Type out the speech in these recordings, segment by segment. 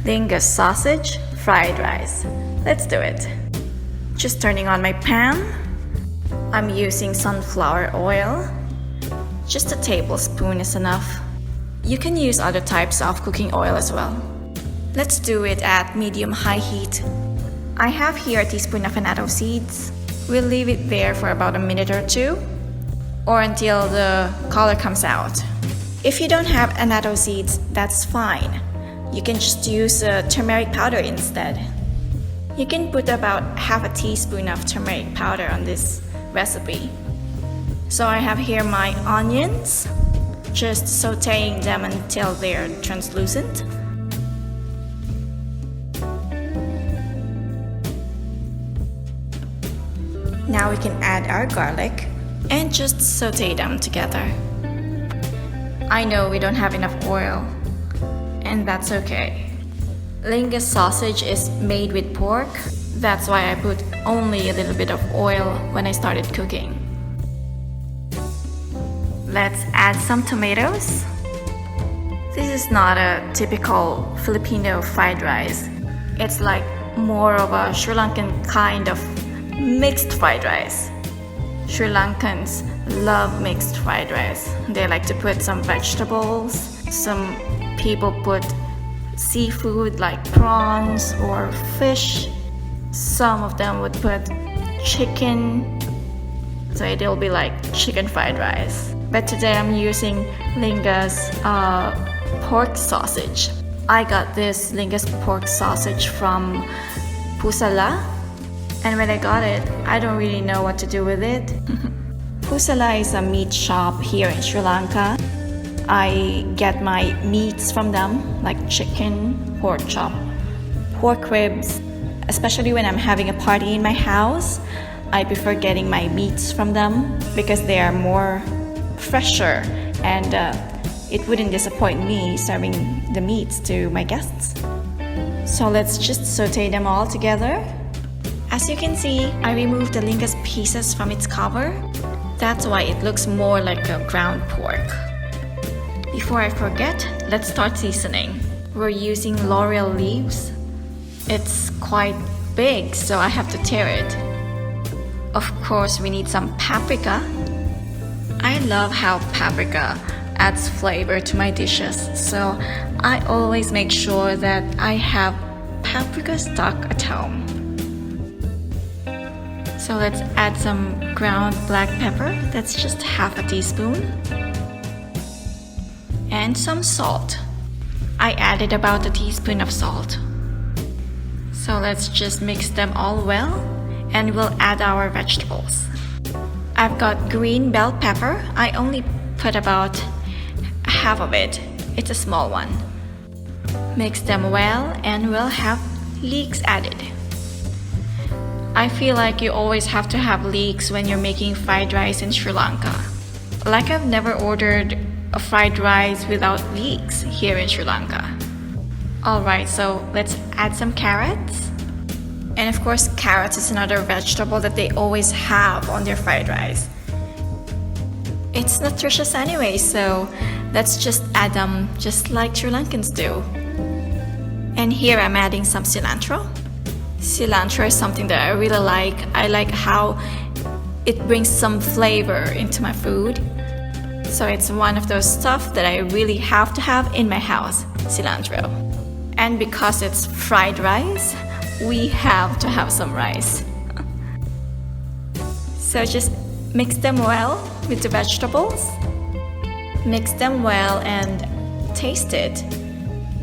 LINGUS sausage, fried rice. Let's do it. Just turning on my pan. I'm using sunflower oil. Just a tablespoon is enough. You can use other types of cooking oil as well. Let's do it at medium-high heat. I have here a teaspoon of annatto seeds. We'll leave it there for about a minute or two, or until the color comes out. If you don't have annatto seeds, that's fine. You can just use turmeric powder instead. You can put about half a teaspoon of turmeric powder on this recipe. So I have here my onions, just sauteing them until they're translucent. Now we can add our garlic and just saute them together. I know we don't have enough oil, and that's okay. LINGUS sausage is made with pork. That's why I put only a little bit of oil when I started cooking. Let's add some tomatoes. This is not a typical Filipino fried rice. It's like more of a Sri Lankan kind of mixed fried rice. Sri Lankans love mixed fried rice. They like to put some vegetables. Some people put seafood like prawns or fish. Some of them would put chicken. So it'll be like chicken fried rice. But today I'm using LINGUS pork sausage. I got this LINGUS pork sausage from Pusala. And when I got it, I don't really know what to do with it. Pusala is a meat shop here in Sri Lanka. I get my meats from them, like chicken, pork chop, pork ribs. Especially when I'm having a party in my house, I prefer getting my meats from them because they are more fresher and it wouldn't disappoint me serving the meats to my guests. So let's just saute them all together. As you can see, I removed the LINGUS pieces from its cover. That's why it looks more like a ground pork. Before I forget, let's start seasoning. We're using laurel leaves. It's quite big, so I have to tear it. Of course, we need some paprika. I love how paprika adds flavor to my dishes, so I always make sure that I have paprika stock at home. So let's add some ground black pepper. That's just half a teaspoon. And some salt. I added about a teaspoon of salt. So let's just mix them all well, and we'll add our vegetables. I've got green bell pepper. I only put about half of it. It's a small one. Mix them well, and we'll have leeks added. I feel like you always have to have leeks when you're making fried rice in Sri Lanka. Like I've never ordered a fried rice without leeks here in Sri Lanka. Alright, so let's add some carrots. And of course, carrots is another vegetable that they always have on their fried rice. It's nutritious anyway, so let's just add them just like Sri Lankans do. And here I'm adding some cilantro. Cilantro is something that I really like. I like how it brings some flavor into my food. So it's one of those stuff that I really have to have in my house, cilantro. And because it's fried rice, we have to have some rice. So just mix them well with the vegetables. Mix them well and taste it.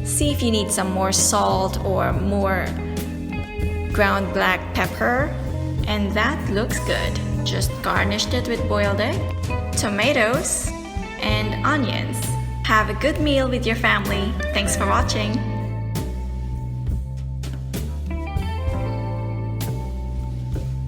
See if you need some more salt or more ground black pepper, and that looks good. Just garnished it with boiled egg, tomatoes, and onions. Have a good meal with your family. Thanks for watching.